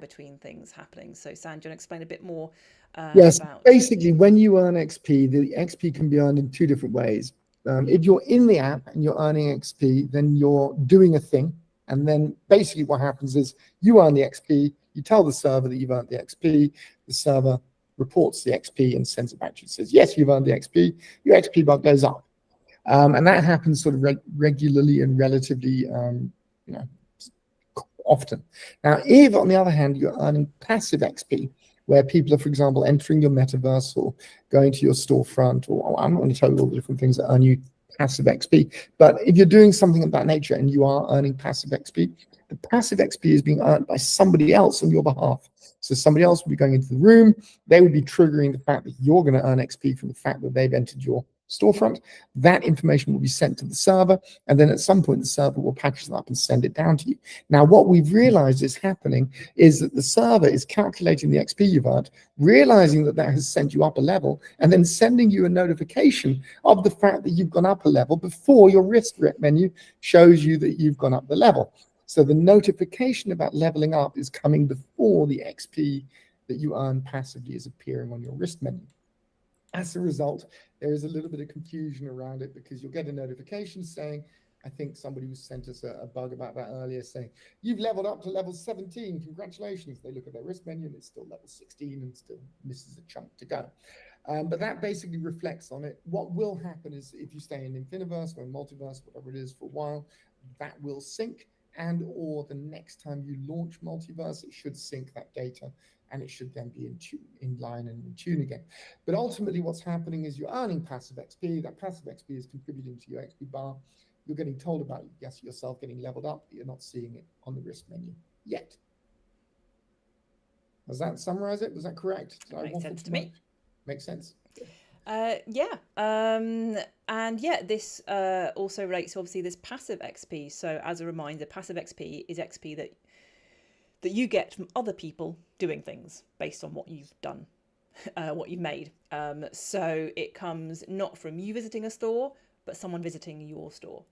between things happening. So San, do you want to explain a bit more?
Yes, basically when you earn XP, the XP can be earned in two different ways. If you're in the app and you're earning XP, then you're doing a thing, and then basically what happens is you earn the XP, you tell the server that you've earned the XP, the server reports the XP and sends it back to you. It says, yes, you've earned the XP, your XP bar goes up. And that happens sort of regularly and relatively often. Now, if on the other hand, you're earning passive XP, where people are, for example, entering your metaverse or going to your storefront, or I'm not going to tell you all the different things that earn you passive XP, but if you're doing something of that nature and you are earning passive XP, the passive XP is being earned by somebody else on your behalf. So somebody else will be going into the room, they would be triggering the fact that you're going to earn XP from the fact that they've entered your storefront. That information will be sent to the server, and then at some point the server will package it up and send it down to you. Now, what we've realized is happening is that the server is calculating the XP you've earned, realizing that that has sent you up a level, and then sending you a notification of the fact that you've gone up a level before your wrist menu shows you that you've gone up the level. So the notification about leveling up is coming before the XP that you earn passively is appearing on your wrist menu. As a result, there is a little bit of confusion around it because you'll get a notification saying, I think somebody was sent us a bug about that earlier, saying, you've leveled up to level 17, congratulations. They look at their wrist menu and it's still level 16 and still misses a chunk to go. But that basically reflects on it. What will happen is if you stay in Infiniverse or in Multiverse, whatever it is for a while, that will sync, and or the next time you launch Multiverse, it should sync that data and it should then be in line and in tune again. But ultimately what's happening is you're earning passive XP. That passive XP is contributing to your XP bar. You're getting told about yourself getting leveled up, but you're not seeing it on the wrist menu yet. Does that summarize it? Was that correct?
Makes sense to me.
Makes sense.
Yeah. And yeah, this also relates to obviously this passive XP. So as a reminder, passive XP is XP that you get from other people doing things based on what you've done, what you've made. So it comes not from you visiting a store, but someone visiting your store.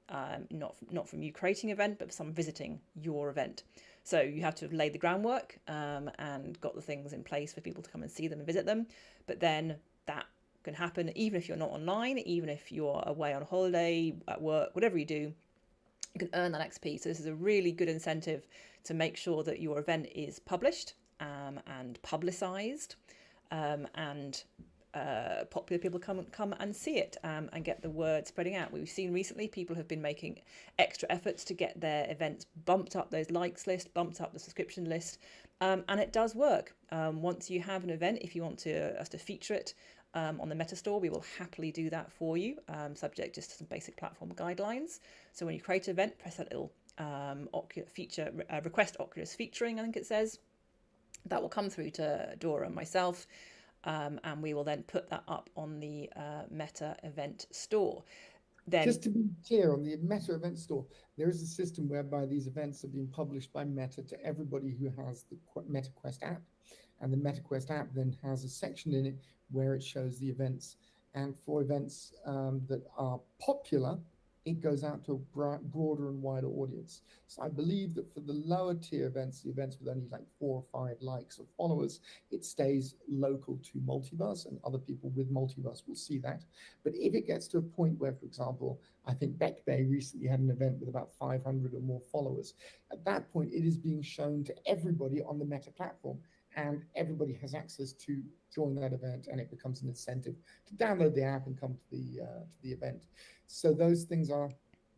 Not from you creating an event, but someone visiting your event. So you have to have laid the groundwork and got the things in place for people to come and see them and visit them. But then that can happen even if you're not online, even if you're away on holiday, at work, whatever you do, you can earn that XP. So this is a really good incentive to make sure that your event is published and publicized, and popular people come and see it and get the word spreading out. We've seen recently people have been making extra efforts to get their events bumped up those likes list, bumped up the subscription list, and it does work. Once you have an event, if you want us to feature it on the Meta Store, we will happily do that for you, subject just to some basic platform guidelines. So when you create an event, press that little request Oculus featuring, I think it says. That will come through to Dora and myself, and we will then put that up on the Meta Event Store. Then,
just to be clear, on the Meta Event Store, there is a system whereby these events are being published by Meta to everybody who has the MetaQuest app, and the MetaQuest app then has a section in it where it shows the events. And for events that are popular, it goes out to a broader and wider audience. So I believe that for the lower tier events, the events with only like 4 or 5 likes or followers, it stays local to Multiverse, and other people with Multiverse will see that. But if it gets to a point where, for example, I think Beck Bay recently had an event with about 500 or more followers, at that point, it is being shown to everybody on the Meta platform, and everybody has access to join that event, and it becomes an incentive to download the app and come to the event. So those things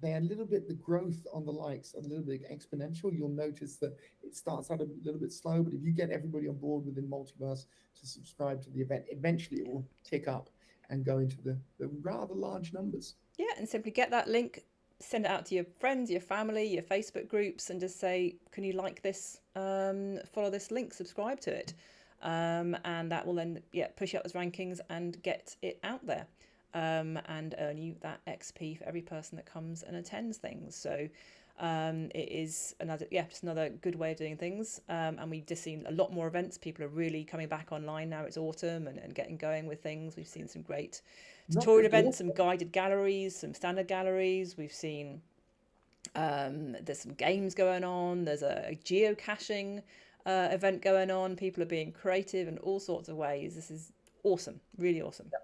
they're a little bit, the growth on the likes a little bit exponential. You'll notice that it starts out a little bit slow, but if you get everybody on board within Multiverse to subscribe to the event, eventually it will tick up and go into the rather large numbers.
Yeah, and simply get that link, send it out to your friends, your family, your Facebook groups, and just say, can you like this, follow this link, subscribe to it. And that will then push up those rankings and get it out there, and earn you that XP for every person that comes and attends things. So it is just another good way of doing things. And we've just seen a lot more events. People are really coming back online now. It's autumn and getting going with things. We've seen some great tutorial events, some guided galleries, some standard galleries. We've seen there's some games going on. There's a geocaching event going on. People are being creative in all sorts of ways. This is awesome, really awesome.
Yeah.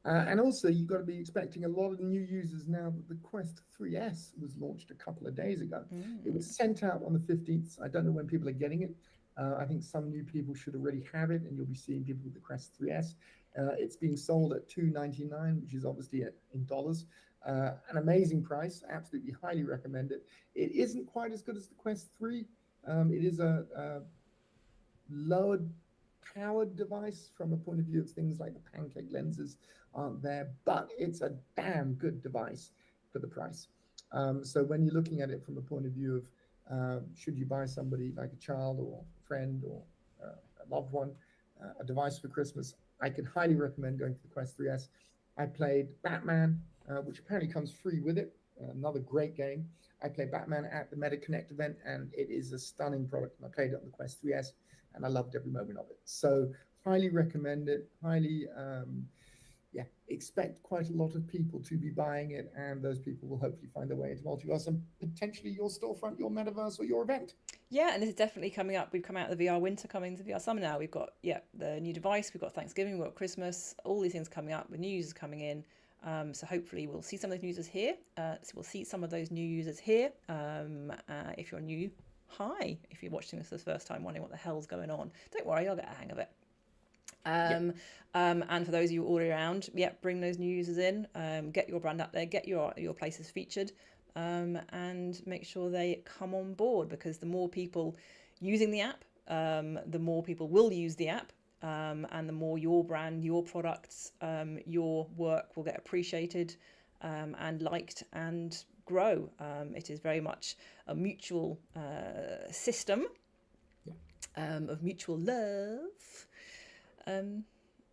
And also, you've got to be expecting a lot of new users now that the Quest 3S was launched a couple of days ago. It was sent out on the 15th. I don't know when people are getting it. I think some new people should already have it, and you'll be seeing people with the Quest 3S. It's being sold at $299, which is obviously in dollars. An amazing price. Absolutely highly recommend it. It isn't quite as good as the Quest 3. It is a lower powered device from a point of view of things like the pancake lenses aren't there, but it's a damn good device for the price. So when you're looking at it from a point of view of should you buy somebody like a child or a friend or a loved one a device for Christmas, I can highly recommend going for the Quest 3S. I played Batman, which apparently comes free with it. Another great game. I played Batman at the Meta Connect event, and it is a stunning product. And I played it on the Quest 3S, and I loved every moment of it. So highly recommend it. Highly, yeah, expect quite a lot of people to be buying it, and those people will hopefully find their way into multiverse and potentially your storefront, your metaverse, or your event.
Yeah, and this is definitely coming up. We've come out of the VR winter, coming to VR summer now. We've got, yeah, the new device, we've got Thanksgiving, we've got Christmas, all these things coming up with new users coming in. So hopefully we'll see some of those users here. So we'll see some of those new users here. If you're new, hi. If you're watching this for the first time, wondering what the hell's going on, don't worry, I'll get a hang of it. And for those of you already around, yeah, bring those new users in, get your brand up there, get your places featured, and make sure they come on board, because the more people using the app, the more people will use the app, and the more your brand, your products, your work will get appreciated, and liked and grow. It is very much a mutual system of mutual love.
And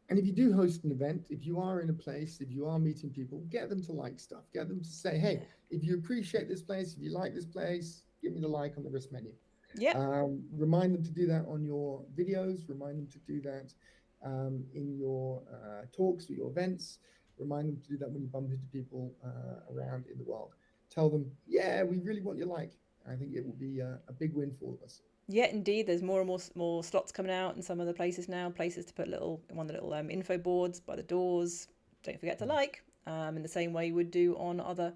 if you do host an event, if you are in a place, if you are meeting people, get them to like stuff. Get them to say, hey, if you appreciate this place, if you like this place, give me the like on the wrist menu.
Yeah.
Remind them to do that on your videos. Remind them to do that in your talks or your events. Remind them to do that when you bump into people around in the world. Tell them, yeah, we really want your like. I think it will be a big win for all of us.
Yeah, indeed. There's more and more slots coming out in some of the places now. Places to put one of the little info boards by the doors. Don't forget to like, in the same way you would do on other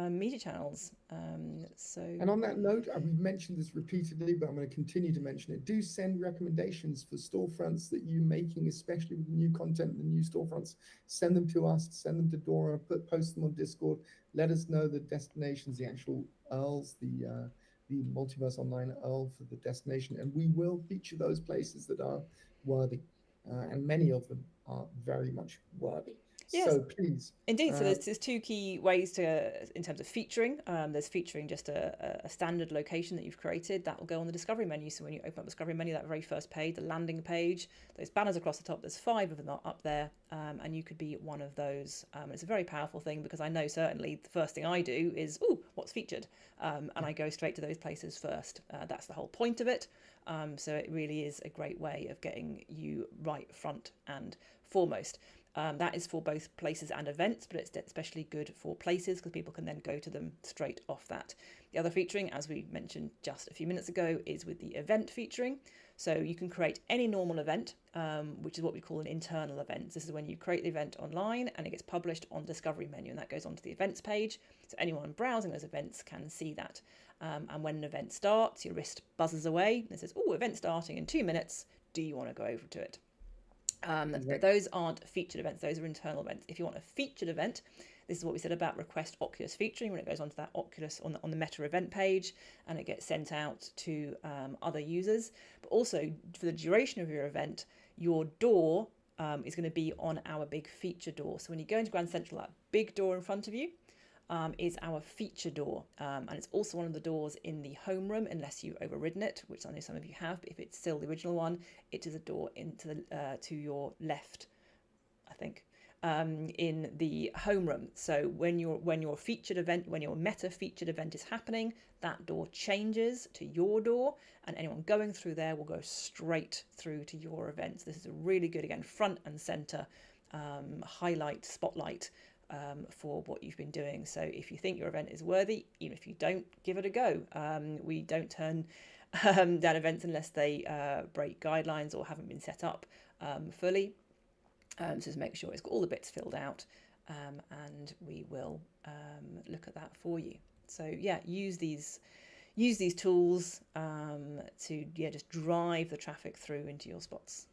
media channels.
And on that note, we've mentioned this repeatedly, but I'm going to continue to mention it. Do send recommendations for storefronts that you're making, especially with new content and the new storefronts. Send them to us, send them to Dora, post them on Discord. Let us know the destinations, the actual URLs, the Multiverse Online URL for the destination, and we will feature those places that are worthy, and many of them are very much worthy.
Yes.
So please.
Indeed. So there's two key ways in terms of featuring. There's featuring just a standard location that you've created that will go on the discovery menu. So when you open up the discovery menu, that very first page, the landing page, those banners across the top, there's 5 of them up there, and you could be one of those. It's a very powerful thing, because I know certainly the first thing I do is, what's featured? And I go straight to those places first. That's the whole point of it. So it really is a great way of getting you right front and foremost. That is for both places and events, but it's especially good for places because people can then go to them straight off that. The other featuring, as we mentioned just a few minutes ago, is with the event featuring. So you can create any normal event, which is what we call an internal event. This is when you create the event online and it gets published on Discovery menu, and that goes onto the events page. So anyone browsing those events can see that. And when an event starts, your wrist buzzes away and it says, event starting in 2 minutes. Do you want to go over to it? But those aren't featured events, those are internal events. If you want a featured event, this is what we said about request Oculus featuring, when it goes onto that Oculus on the Meta event page and it gets sent out to other users. But also for the duration of your event, your door is going to be on our big feature door. So when you go into Grand Central, that big door in front of you is our feature door, and it's also one of the doors in the home room, unless you've overridden it, which I know some of you have. But if it's still the original one, it is a door into the to your left, I think, in the home room. So when your featured event, when your Meta featured event is happening, that door changes to your door, and anyone going through there will go straight through to your events. This is a really good, again, front and center highlight, spotlight for what you've been doing. So if you think your event is worthy, even if you don't, give it a go. We don't turn down events unless they break guidelines or haven't been set up fully. So just make sure it's got all the bits filled out, and we will look at that for you. So yeah, use these tools to just drive the traffic through into your spots.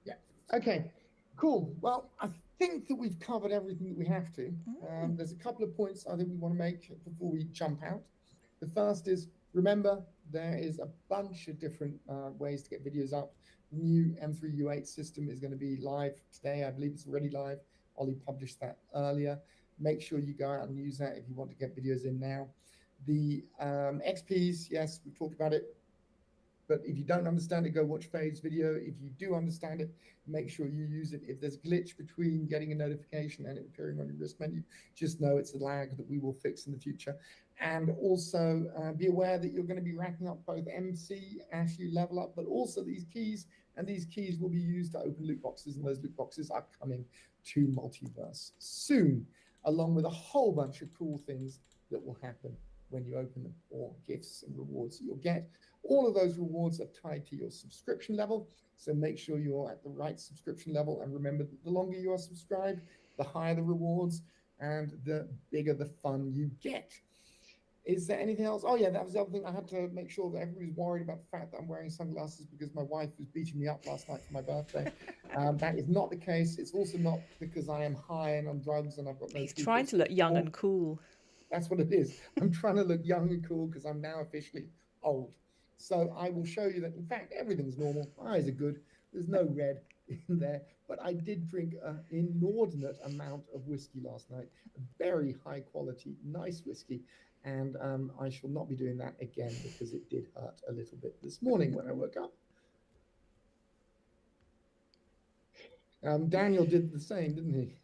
Yeah. Okay. Cool. Well, I think that we've covered everything that we have to. There's a couple of points I think we want to make before we jump out. The first is, remember, there is a bunch of different ways to get videos up. The new M3U8 system is going to be live today. I believe it's already live. Ollie published that earlier. Make sure you go out and use that if you want to get videos in now. The XPs, yes, we've talked about it. But if you don't understand it, go watch Fade's video. If you do understand it, make sure you use it. If there's a glitch between getting a notification and it appearing on your risk menu, just know it's a lag that we will fix in the future. And also be aware that you're going to be racking up both MC as you level up, but also these keys, and these keys will be used to open loot boxes, and those loot boxes are coming to Multiverse soon, along with a whole bunch of cool things that will happen when you open them, or gifts and rewards that you'll get. All of those rewards are tied to your subscription level, so make sure you're at the right subscription level, and remember that the longer you are subscribed, the higher the rewards and the bigger the fun you get. Is there anything else? Oh yeah, that was the other thing. I had to make sure that everybody's worried about the fact that I'm wearing sunglasses because my wife was beating me up last night for my birthday. That is not the case. It's also not because I am high and on drugs and I've got no.
He's trying to look young and cool.
That's what it is. I'm trying to look young and cool because I'm now officially old. So I will show you that, in fact, everything's normal. My eyes are good. There's no red in there. But I did drink an inordinate amount of whiskey last night. A very high quality, nice whiskey. And I shall not be doing that again because it did hurt a little bit this morning when I woke up. Daniel did the same, didn't he?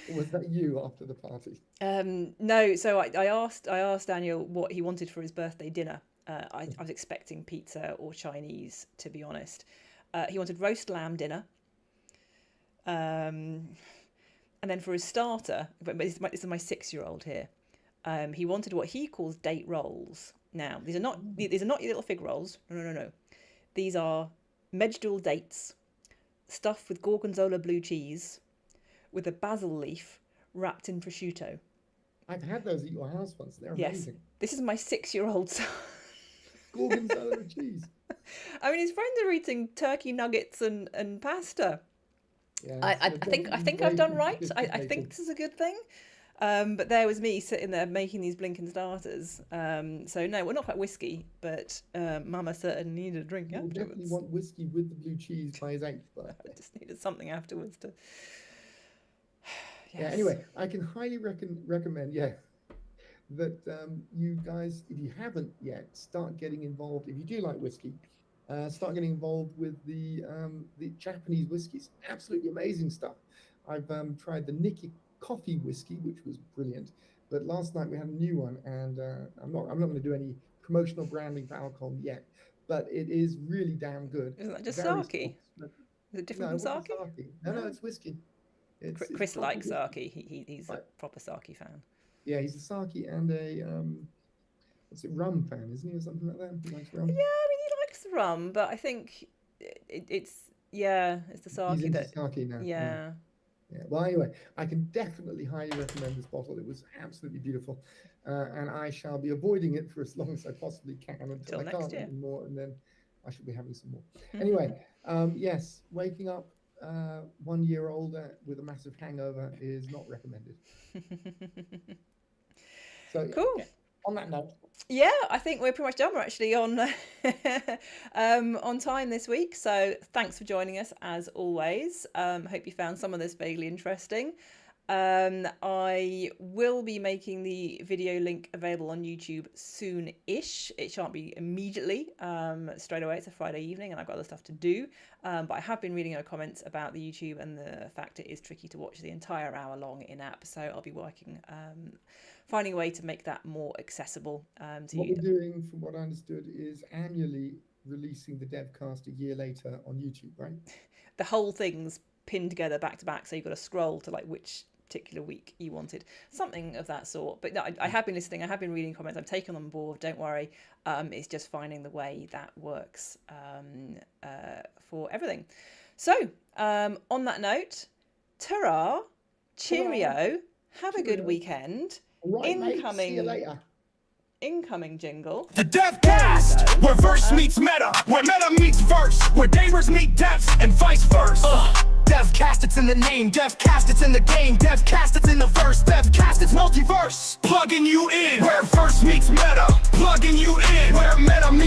Or was that you after the party?
No, so I asked Daniel what he wanted for his birthday dinner. I was expecting pizza or Chinese, to be honest. He wanted roast lamb dinner. And then for his starter, but this is my 6-year-old here. He wanted what he calls date rolls. Now, these are not your little fig rolls. No. These are Mejdal dates stuffed with gorgonzola blue cheese with a basil leaf wrapped in prosciutto.
I've had those at your house once. They're amazing.
This is my 6-year-old son.
Gorgonzola cheese.
I mean, his friends are eating turkey nuggets and pasta.
Yeah,
I think I've done right. I think this is a good thing. But there was me sitting there making these blinking starters. So no, we're not quite whiskey, but Mama certainly needed a drink afterwards.
Definitely want whiskey with the blue cheese by his 8th birthday.
I just needed something afterwards to. Yes.
Yeah. Anyway, I can highly recommend. Yeah. That you guys, if you haven't yet, start getting involved. If you do like whiskey, start getting involved with the Japanese whiskeys. Absolutely amazing stuff. I've tried the Nikki coffee whiskey, which was brilliant. But last night we had a new one, and I'm not going to do any promotional branding for alcohol yet, but it is really damn good.
Isn't that just sake? Is it different from sake?
No, it's whiskey.
Chris likes sake. He's a proper sake fan.
Yeah, he's a sake and a rum fan, isn't he, or something like that? He likes rum.
Yeah, I mean, he likes rum, but I think it's the sake
he's into sake now.
Yeah.
Well, anyway, I can definitely highly recommend this bottle. It was absolutely beautiful, and I shall be avoiding it for as long as I possibly can until I can't anymore, and then I shall be having some more. Anyway, yes, waking up 1 year older with a massive hangover is not recommended. So
cool.
Yeah, on that note.
Yeah, I think we're pretty much done. We're actually on on time this week. So thanks for joining us as always. Hope you found some of this vaguely interesting. I will be making the video link available on YouTube soon-ish. It shan't be immediately, straight away. It's a Friday evening and I've got other stuff to do. But I have been reading your comments about the YouTube and the fact it is tricky to watch the entire hour long in-app. So I'll be working, finding a way to make that more accessible to
what
you.
What we're doing, from what I understood, is annually releasing the Devcast a year later on YouTube, right?
The whole thing's pinned together back to back, so you've got to scroll to like which particular week you wanted, something of that sort. But no, I have been listening, I have been reading comments, I've taken them on board, don't worry. It's just finding the way that works for everything. So on that note, ta-ra, cheerio, have a good weekend.
Right, mate. See you later.
Incoming jingle.
The Devcast, where verse meets meta, where meta meets verse, where gamers meet devs, and vice versa. Devcast, it's in the name. Devcast, it's in the game. Devcast, it's in the verse. Devcast, it's multiverse. Plugging you in, where verse meets meta. Plugging you in, where meta meets